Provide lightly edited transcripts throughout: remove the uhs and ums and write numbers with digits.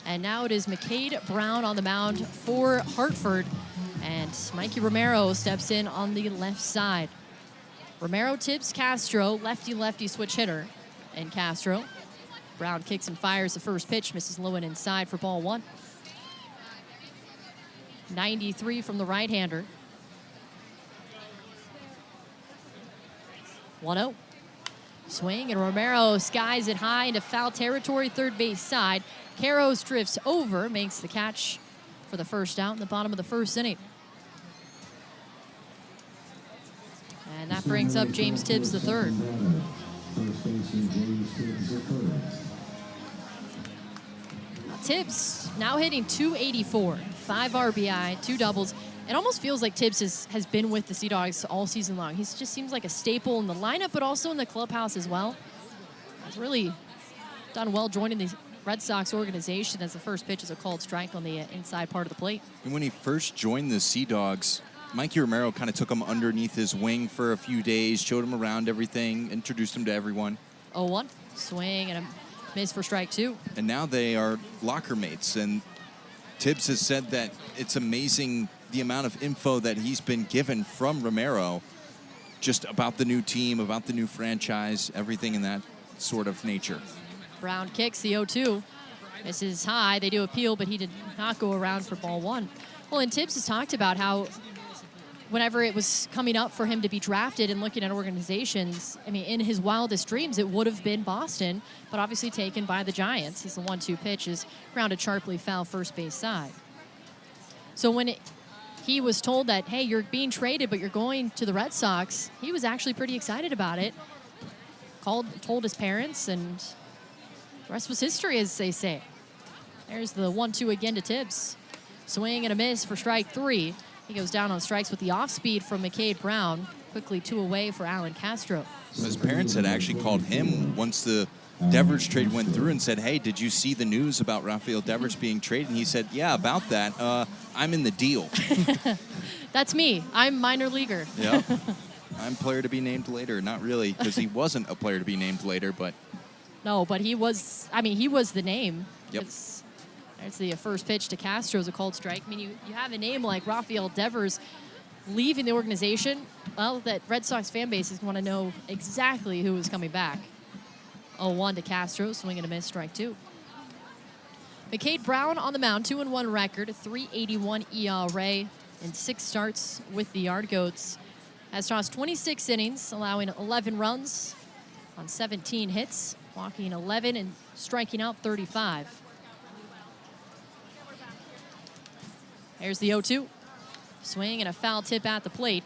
And now it is McCade Brown on the mound for Hartford. And Mikey Romero steps in on the left side. Romero tips Castro, lefty-lefty switch hitter. And Castro. Brown kicks and fires the first pitch, misses low and inside for ball 1. 93 from the right-hander. 1-0. Swing, and Romero skies it high into foul territory, third base side. Caros drifts over, makes the catch for the first out in the bottom of the first inning. And that brings up James Tibbs III. Tibbs now hitting .284, 5 RBI, 2 doubles. It almost feels like Tibbs has been with the Sea Dogs all season long. He just seems like a staple in the lineup, but also in the clubhouse as well. He's really done well joining the Red Sox organization as the first pitch is a called strike on the inside part of the plate. And when he first joined the Sea Dogs, Mikey Romero kind of took him underneath his wing for a few days, showed him around everything, introduced him to everyone. 0-1, swing and a miss for strike 2. And now they are locker mates, and Tibbs has said that it's amazing the amount of info that he's been given from Romero just about the new team, about the new franchise, everything in that sort of nature. Brown kicks the 0-2. Misses high. They do appeal, but he did not go around for ball 1. Well, and Tibbs has talked about how whenever it was coming up for him to be drafted and looking at organizations, I mean, in his wildest dreams, it would have been Boston, but obviously taken by the Giants as the 1-2 pitch is grounded sharply foul first base side. So when he was told that, hey, you're being traded, but you're going to the Red Sox, he was actually pretty excited about it. Told his parents, and the rest was history, as they say. There's the 1-2 again to Tibbs. Swing and a miss for strike 3. He goes down on strikes with the off-speed from McCade Brown. Quickly 2 away for Alan Castro. His parents had actually called him once the Devers trade went through and said, hey, did you see the news about Rafael Devers being traded? And he said, yeah, about that. I'm in the deal. That's me. I'm minor leaguer. Yeah. I'm player to be named later. Not really, because he wasn't a player to be named later, but... No, but he was the name. Yep. There's the first pitch to Castro as a called strike. I mean, you have a name like Rafael Devers leaving the organization. Well, that Red Sox fan base is going to know exactly who is coming back. 0-1 to Castro, swing and a miss, strike 2. McCade Brown on the mound, 2-1 record, 3.81 ERA, and 6 starts with the Yard Goats. Has tossed 26 innings, allowing 11 runs on 17 hits, walking 11 and striking out 35. There's the 0-2. Swing and a foul tip at the plate.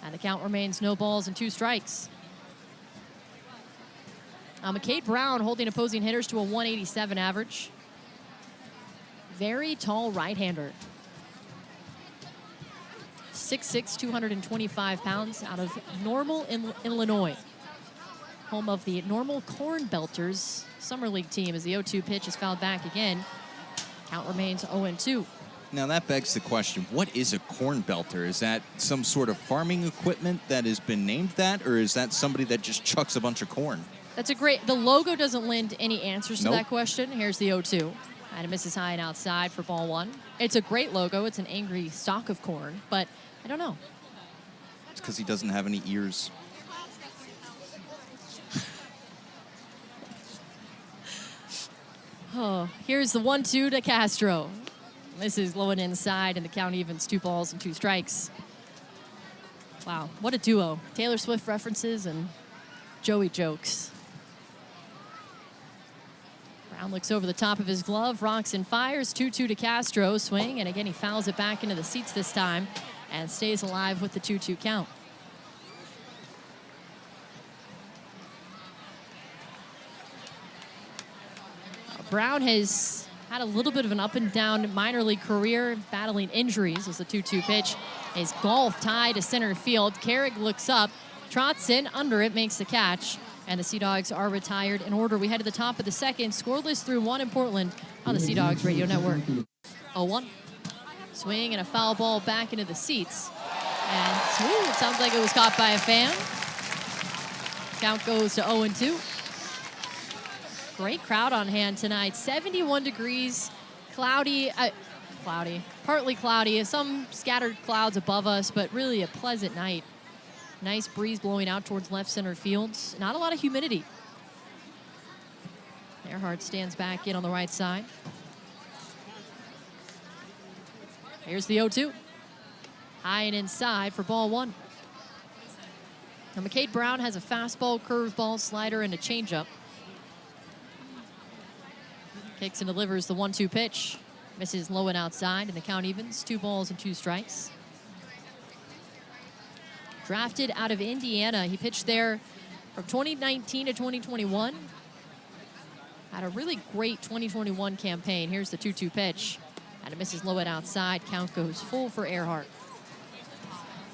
And the count remains no balls and 2 strikes. McCade Brown holding opposing hitters to a 187 average. Very tall right-hander. 6'6", 225 pounds, out of Normal, Illinois. Home of the Normal Corn Belters Summer League team as the 0-2 pitch is fouled back again. Count remains 0-2. Now that begs the question, what is a corn belter? Is that some sort of farming equipment that has been named that, or is that somebody that just chucks a bunch of corn? That's a great, the logo doesn't lend any answers to that question. Here's the 0-2. And it misses high and outside for ball 1. It's a great logo. It's an angry stalk of corn, but I don't know. It's because he doesn't have any ears. Oh, here's the 1-2 to Castro. This is low and inside, and the count evens 2 balls and 2 strikes. Wow, what a duo. Taylor Swift references and Joey jokes. Brown looks over the top of his glove, rocks and fires. 2-2 to Castro. Swing, and again he fouls it back into the seats this time and stays alive with the 2-2 count. Brown has had a little bit of an up-and-down minor league career, battling injuries as the 2-2 pitch is golf tied to center field. Carrick looks up, trots in under it, makes the catch, and the Sea Dogs are retired in order. We head to the top of the second, scoreless through 1 in Portland on the Sea Dogs Radio Network. 0-1. Swing and a foul ball back into the seats. And it sounds like it was caught by a fan. Count goes to 0-2. Great crowd on hand tonight. 71 degrees, cloudy, partly cloudy, some scattered clouds above us, but really a pleasant night. Nice breeze blowing out towards left center fields. Not a lot of humidity. Earhart stands back in on the right side. Here's the 0-2. High and inside for ball one. Now McCade Brown has a fastball, curveball, slider, and a changeup. Kicks and delivers the 1-2 pitch. Misses low and outside, and the count evens. 2 balls and 2 strikes. Drafted out of Indiana. He pitched there from 2019 to 2021. Had a really great 2021 campaign. Here's the 2-2 pitch. And it misses low and outside. Count goes full for Earhart.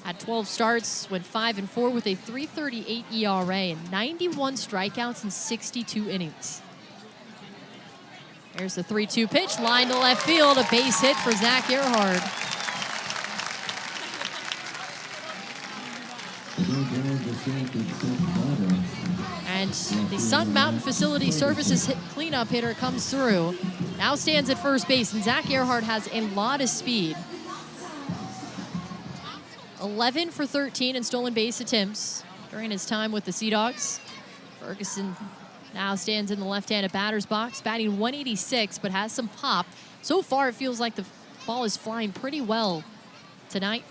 Had 12 starts, went 5-4 with a 3.38 ERA and 91 strikeouts in 62 innings. Here's the 3-2 pitch, line to left field, a base hit for Zach Earhart. And the Sun Mountain Facility Services cleanup hitter comes through. Now stands at first base, and Zach Earhart has a lot of speed. 11 for 13 in stolen base attempts during his time with the Sea Dogs. Ferguson now stands in the left-handed batter's box, batting 186, but has some pop. So far, it feels like the ball is flying pretty well tonight.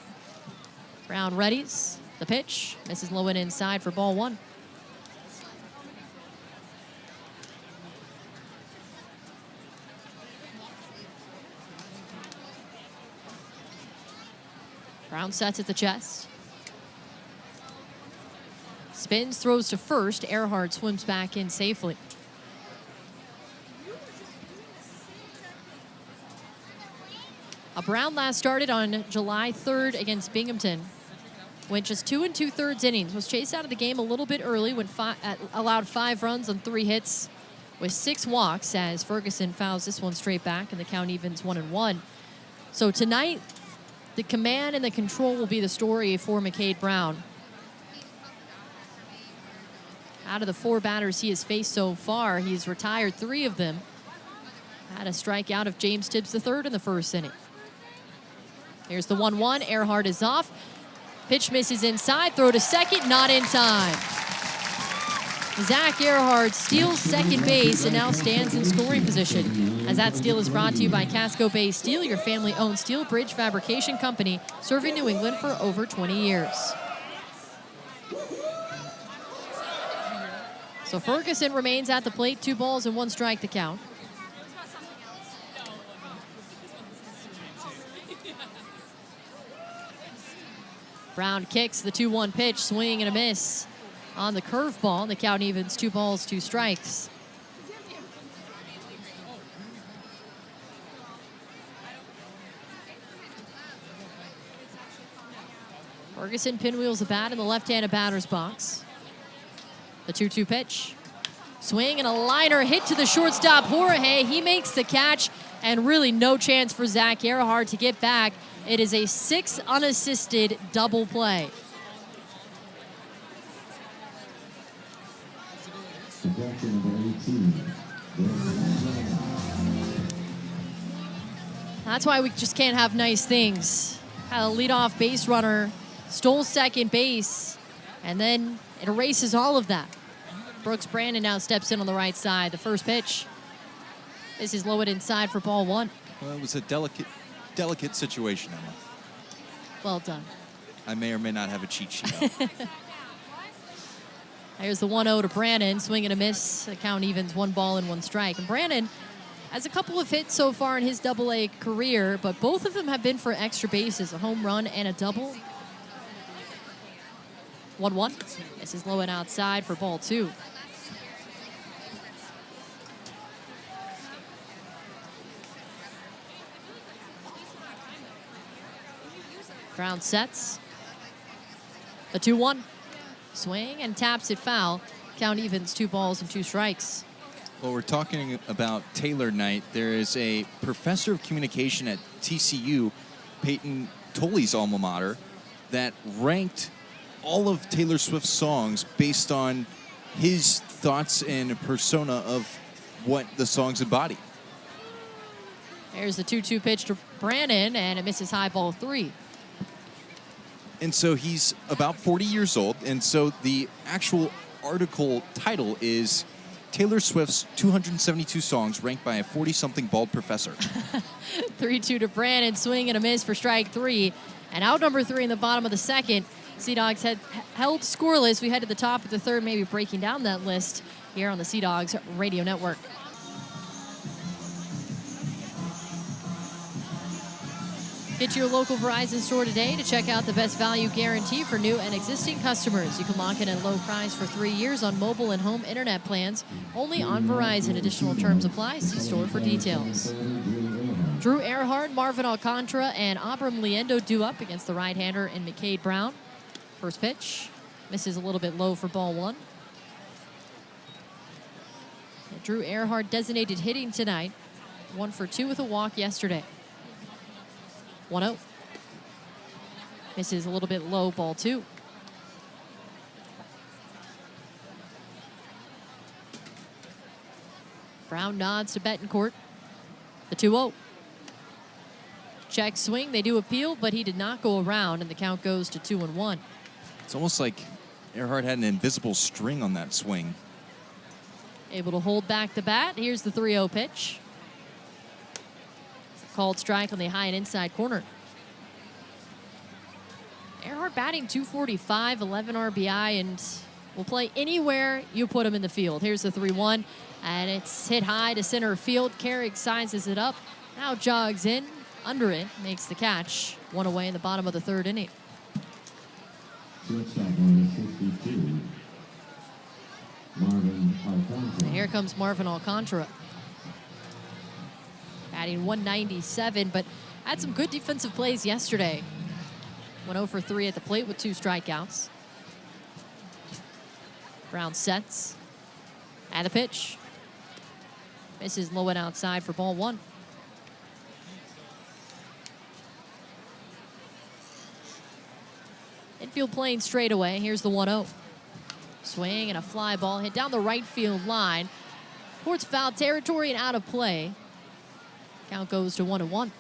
Brown readies the pitch. Misses low and inside for ball one. Brown sets at the chest. Spins, throws to first. Earhart swims back in safely. Brown last started on July 3rd against Binghamton. Went just 2 2/3 innings. Was chased out of the game a little bit early when allowed 5 runs on 3 hits with 6 walks as Ferguson fouls this one straight back and the count evens 1-1. So tonight, the command and the control will be the story for McCade Brown. Out of the 4 batters he has faced so far, he's retired 3 of them. Had a strikeout of James Tibbs III in the first inning. Here's the 1-1. Earhart is off. Pitch misses inside. Throw to second. Not in time. Zach Earhart steals second base and now stands in scoring position. As that steal is brought to you by Casco Bay Steel, your family-owned steel bridge fabrication company, serving New England for over 20 years. So Ferguson remains at the plate. 2 balls and 1 strike to count. Brown kicks the 2-1 pitch, swing and a miss on the curveball. The count evens 2 balls, 2 strikes. Ferguson pinwheels the bat in the left-handed batter's box. The 2-2 pitch. Swing and a liner hit to the shortstop, Jorge. He makes the catch, and really no chance for Zach Earhart to get back. It is a 6 unassisted double play. That's why we just can't have nice things. Had a leadoff base runner, stole second base, and then it erases all of that. Brooks Brandon now steps in on the right side. The first pitch. This is low and inside for ball one. Well, it was a delicate situation, Emma. Well done. I may or may not have a cheat sheet up. Here's the 1-0 to Brandon. Swing and a miss. The count evens 1 ball and 1 strike. And Brandon has a couple of hits so far in his Double-A career, but both of them have been for extra bases, a home run and a double. 1-1. This is low and outside for ball 2. Brown sets. The 2-1. Swing and taps it foul. Count evens 2 balls and 2 strikes. Well, we're talking about Taylor Knight. There is a professor of communication at TCU, Peyton Tolley's alma mater, that ranked all of Taylor Swift's songs based on his thoughts and persona of what the songs embody. There's the 2-2 pitch to Brannon, and it misses high, ball 3. And so he's about 40 years old, and so the actual article title is Taylor Swift's 272 songs ranked by a 40-something bald professor. 3-2 to Brannon, swing and a miss for strike 3. And out number 3 in the bottom of the second. Sea Dogs had held scoreless. We head to the top of the third, maybe breaking down that list here on the Sea Dogs Radio Network. Get to your local Verizon store today to check out the best value guarantee for new and existing customers. You can lock in a low price for 3 years on mobile and home internet plans, only on Verizon. Additional terms apply. See store for details. Drew Earhart, Marvin Alcantara, and Abram Liendo due up against the right-hander in McCade Brown. First pitch misses a little bit low for ball 1. And Drew Earhart designated hitting tonight. 1 for 2 with a walk yesterday. 1-0. Misses a little bit low, ball 2. Brown nods to Betancourt. The 2-0. Check swing. They do appeal, but he did not go around, and the count goes to 2-1. It's almost like Earhart had an invisible string on that swing. Able to hold back the bat. Here's the 3-0 pitch. Called strike on the high and inside corner. Earhart batting .245, 11 RBI, and will play anywhere you put him in the field. Here's the 3-1, and it's hit high to center field. Carrick sizes it up, now jogs in, under it, makes the catch. 1 away in the bottom of the third inning. And here comes Marvin Alcantara. Batting .197, but had some good defensive plays yesterday. Went 0 for 3 at the plate with 2 strikeouts. Brown sets. And the pitch. Misses low and outside for ball 1. Infield playing straight away. Here's the 1-0. Swing and a fly ball hit down the right field line. Towards foul territory and out of play. Count goes to 1-1.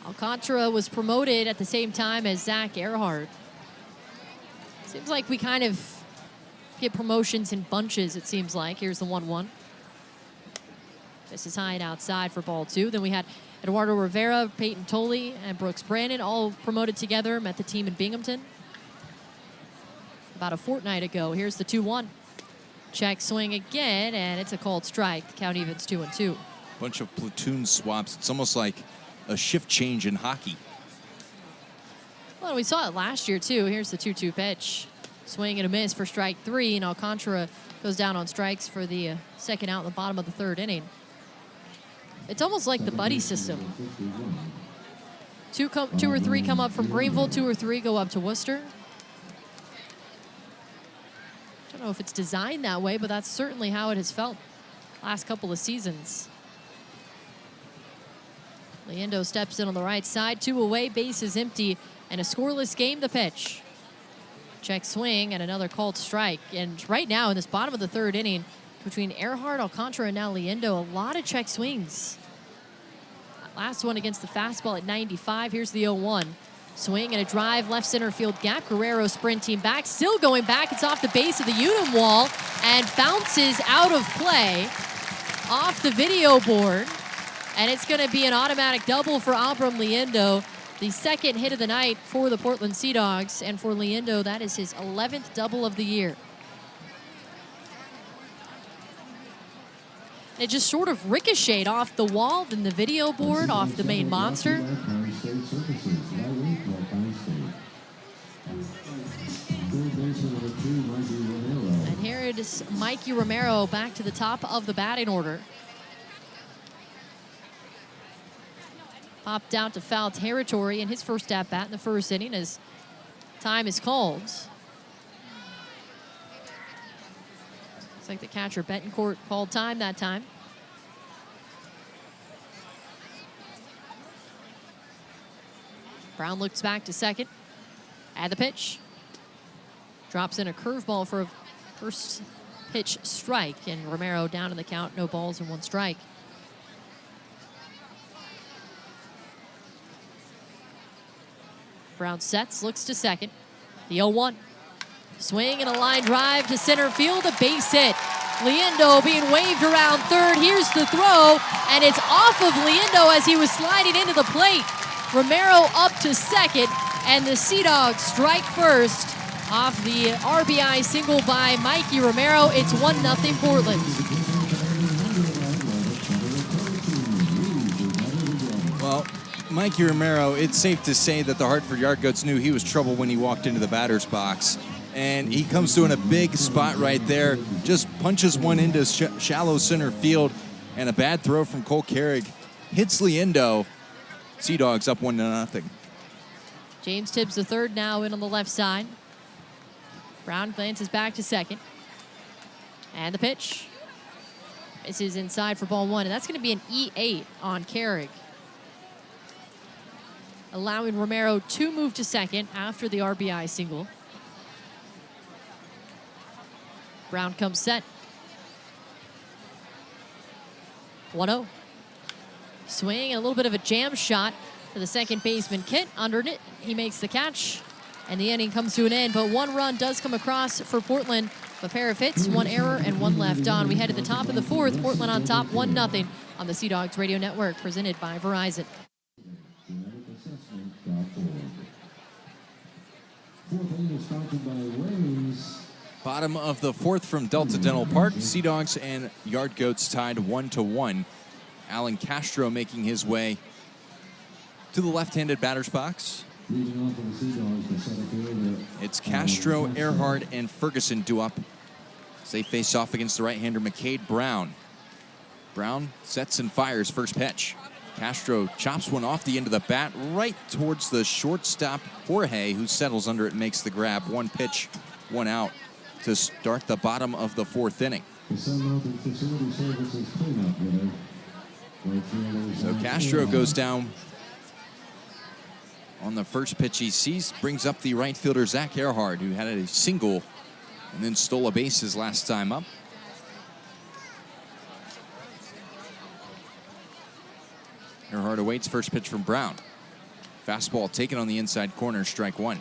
Alcantara was promoted at the same time as Zach Earhart. Seems like we kind of get promotions in bunches, it seems like. Here's the 1-1. This is high and outside for ball 2. Then we had Eduardo Rivera, Peyton Tolley, and Brooks Brandon all promoted together, met the team in Binghamton about a fortnight ago. Here's the 2-1. Check swing again, and it's a called strike. The count evens 2-2. Bunch of platoon swaps. It's almost like a shift change in hockey. Well, we saw it last year, too. Here's the 2-2 pitch. Swing and a miss for strike 3, and Alcantara goes down on strikes for the second out in the bottom of the third inning. It's almost like the buddy system. Two or three come up from Greenville, 2 or 3 go up to Worcester. I don't know if it's designed that way, but that's certainly how it has felt last couple of seasons. Liendo steps in on the right side, 2 away, base is empty, and a scoreless game. The pitch. Check swing and another called strike. And right now in this bottom of the third inning, between Earhart, Alcantara, and now Liendo, a lot of check swings. Last one against the fastball at 95. Here's the 0-1. Swing and a drive, left center field gap. Guerrero sprinting back, still going back. It's off the base of the Unum wall and bounces out of play off the video board. And it's going to be an automatic double for Abram Liendo. The second hit of the night for the Portland Sea Dogs. And for Liendo, that is his 11th double of the year. It just sort of ricocheted off the wall, then the video board, off the main monster. And here it is, Mikey Romero back to the top of the batting order. Popped out to foul territory in his first at-bat in the first inning as time is called. Looks like the catcher, Betancourt, called time that time. Brown looks back to second. And the pitch. Drops in a curveball for a first pitch strike, and Romero down in the count, no balls and 1 strike. Brown sets, looks to second. The 0-1. Swing and a line drive to center field, a base hit. Liendo being waved around third. Here's the throw, and it's off of Liendo as he was sliding into the plate. Romero up to second, and the Sea Dogs strike first off the RBI single by Mikey Romero. It's 1-0 Portland. Well, Mikey Romero, it's safe to say that the Hartford Yard Goats knew he was trouble when he walked into the batter's box. And he comes to in a big spot right there, just punches one into shallow center field, and a bad throw from Cole Carrig hits Liendo. Sea Dogs up 1-0. James Tibbs the third now in on the left side. Brown glances back to second. And the pitch. This is inside for ball 1, and that's going to be an E8 on Carrig, allowing Romero to move to second after the RBI single. Brown comes set. 1-0. Swing and a little bit of a jam shot for the second baseman, Kit. Under it, he makes the catch, and the inning comes to an end. But 1 run does come across for Portland. A pair of hits, 1 error, and 1 left on. We head to the top of the 4th. Portland on top, 1-0 on the Sea Dogs Radio Network, presented by Verizon. Bottom of the 4th from Delta Dental Park. Sea Dogs and Yard Goats tied 1-1. Alan Castro making his way to the left-handed batter's box. It's Castro, Earhart, and Ferguson due up as they face off against the right-hander McCade Brown. Brown sets and fires first pitch. Castro chops one off the end of the bat right towards the shortstop Jorge, who settles under it and makes the grab. 1 pitch, 1 out to start the bottom of the 4th inning. So Castro goes down on the first pitch he sees, brings up the right fielder Zach Earhart, who had a single and then stole a base his last time up. Earhart awaits first pitch from Brown. Fastball taken on the inside corner, strike 1.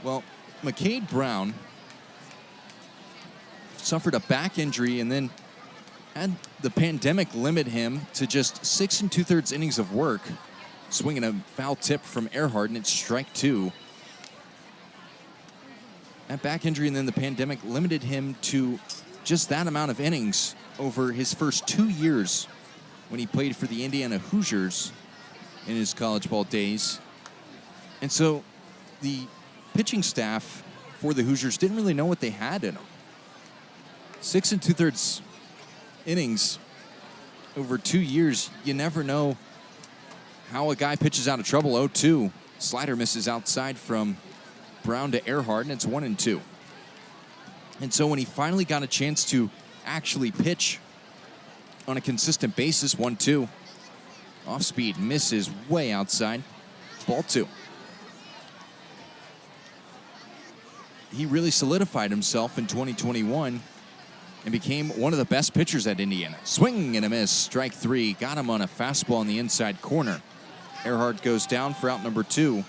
Well, McCade Brown suffered a back injury and then had the pandemic limit him to just 6 2/3 innings of work, swinging a foul tip from Earhart, and it's strike 2. That back injury and then the pandemic limited him to just that amount of innings over his first 2 years when he played for the Indiana Hoosiers in his college ball days. And so the pitching staff for the Hoosiers didn't really know what they had in them. 6 2/3 innings over 2 years, you never know how a guy pitches out of trouble. 0-2. Slider misses outside from Brown to Earhart, and it's 1-2. And so when he finally got a chance to actually pitch on a consistent basis, 1-2. Off speed, misses way outside. Ball 2. He really solidified himself in 2021 and became one of the best pitchers at Indiana. Swing and a miss, strike 3. Got him on a fastball in the inside corner. Earhart goes down for out number 2.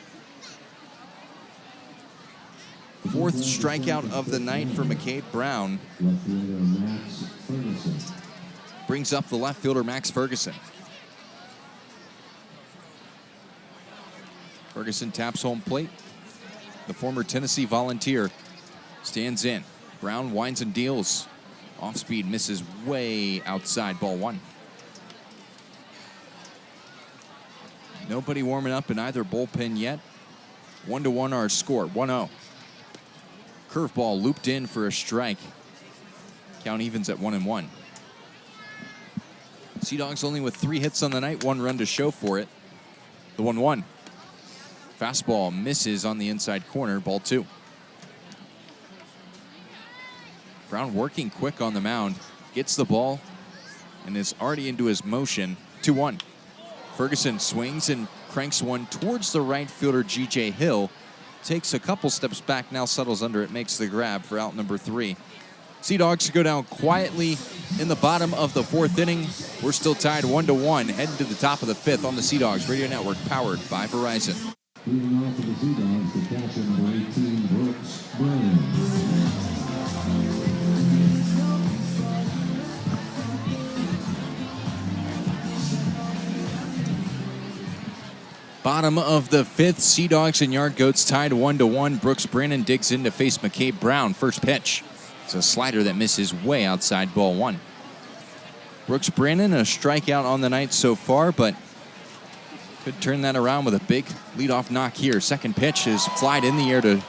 4th strikeout of the night for McCade Brown. Brings up the left fielder, Max Ferguson. Ferguson taps home plate. The former Tennessee Volunteer stands in. Brown winds and deals. Off speed, misses way outside, ball 1. Nobody warming up in either bullpen yet. 1-1 our score, 1-0. Curveball looped in for a strike. Count evens at 1-1. Sea Dogs only with 3 hits on the night, 1 run to show for it. The 1-1. Fastball misses on the inside corner, ball 2. Brown working quick on the mound, gets the ball, and is already into his motion. 2-1. Ferguson swings and cranks one towards the right fielder, G.J. Hill, takes a couple steps back, now settles under it, makes the grab for out number 3. Sea Dogs go down quietly in the bottom of the 4th inning. We're still tied 1-1, heading to the top of the 5th on the Sea Dogs Radio Network, powered by Verizon. Leading off for the Sea Dogs, the catcher number 18, Brooks Brennan. Bottom of the 5th, Sea Dogs and Yard Goats tied 1-1. Brooks Brennan digs in to face McCade Brown. First pitch. It's a slider that misses way outside ball 1. Brooks Brennan, a strikeout on the night so far, but could turn that around with a big leadoff knock here. Second pitch is flied in the air to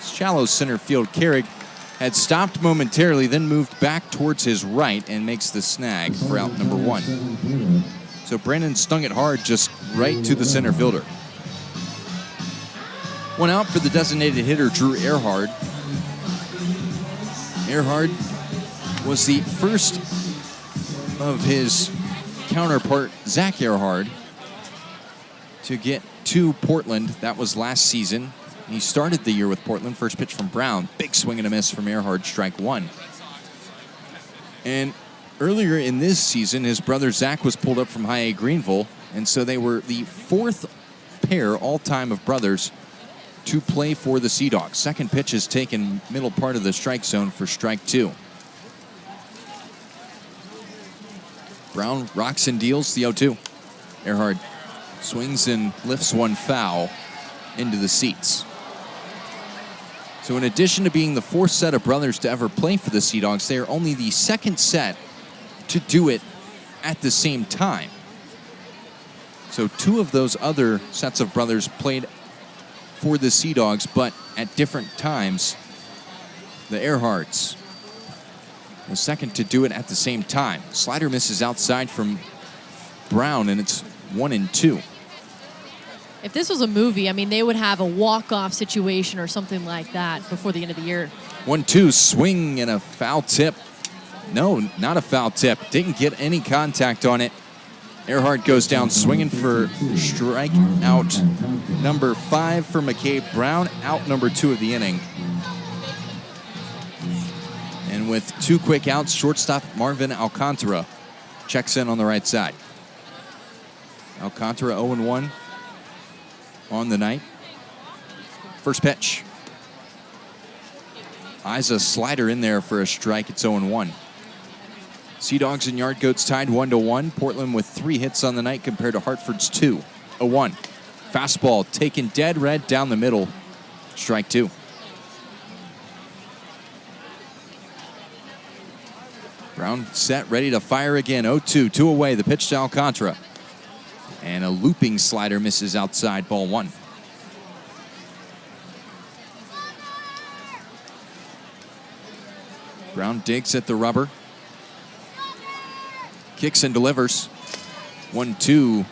shallow center field. Carrig had stopped momentarily, then moved back towards his right and makes the snag for out number 1. So Brennan stung it hard just right to the center fielder. One out for the designated hitter, Drew Earhart. Earhart was the first of his counterpart, Zach Earhart, to get to Portland. That was last season. He started the year with Portland. First pitch from Brown. Big swing and a miss from Earhart, strike 1. And earlier in this season, his brother Zach was pulled up from High A Greenville, and so they were the 4th pair all-time of brothers to play for the Sea Dogs. Second pitch is taken middle part of the strike zone for strike 2. Brown rocks and deals the 0-2. Earhart swings and lifts one foul into the seats. So in addition to being the 4th set of brothers to ever play for the Sea Dogs, they are only the 2nd set to do it at the same time. So 2 of those other sets of brothers played for the Sea Dogs, but at different times. The Earharts, the 2nd to do it at the same time. Slider misses outside from Brown, and it's 1-2. If this was a movie, I mean, they would have a walk-off situation or something like that before the end of the year. 1-2, swing and a foul tip. No, not a foul tip. Didn't get any contact on it. Earhart goes down swinging for strikeout number 5 for McCade Brown, out number 2 of the inning. And with 2 quick outs, shortstop Marvin Alcantara checks in on the right side. Alcantara 0-1 on the night. First pitch. Eyes a slider in there for a strike. It's 0-1. Sea Dogs and Yard Goats tied 1-1. Portland with 3 hits on the night compared to Hartford's 2. 0-1. Fastball taken dead red down the middle. Strike 2. Brown set, ready to fire again. 0-2, 2 away. The pitch to Alcantara. And a looping slider misses outside, ball 1. Brown digs at the rubber. Kicks and delivers. 1-2.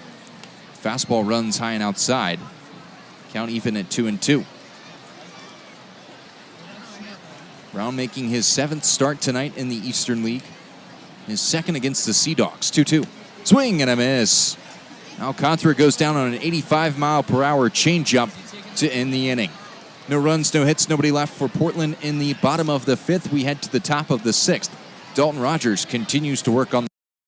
Fastball runs high and outside. Count even at 2-2. Brown making his 7th start tonight in the Eastern League. His 2nd against the Sea Dogs. 2-2. Swing and a miss. Alcantara goes down on an 85-mile-per-hour changeup to end the inning. No runs, no hits, nobody left for Portland in the bottom of the 5th. We head to the top of the 6th. Dalton Rogers continues to work on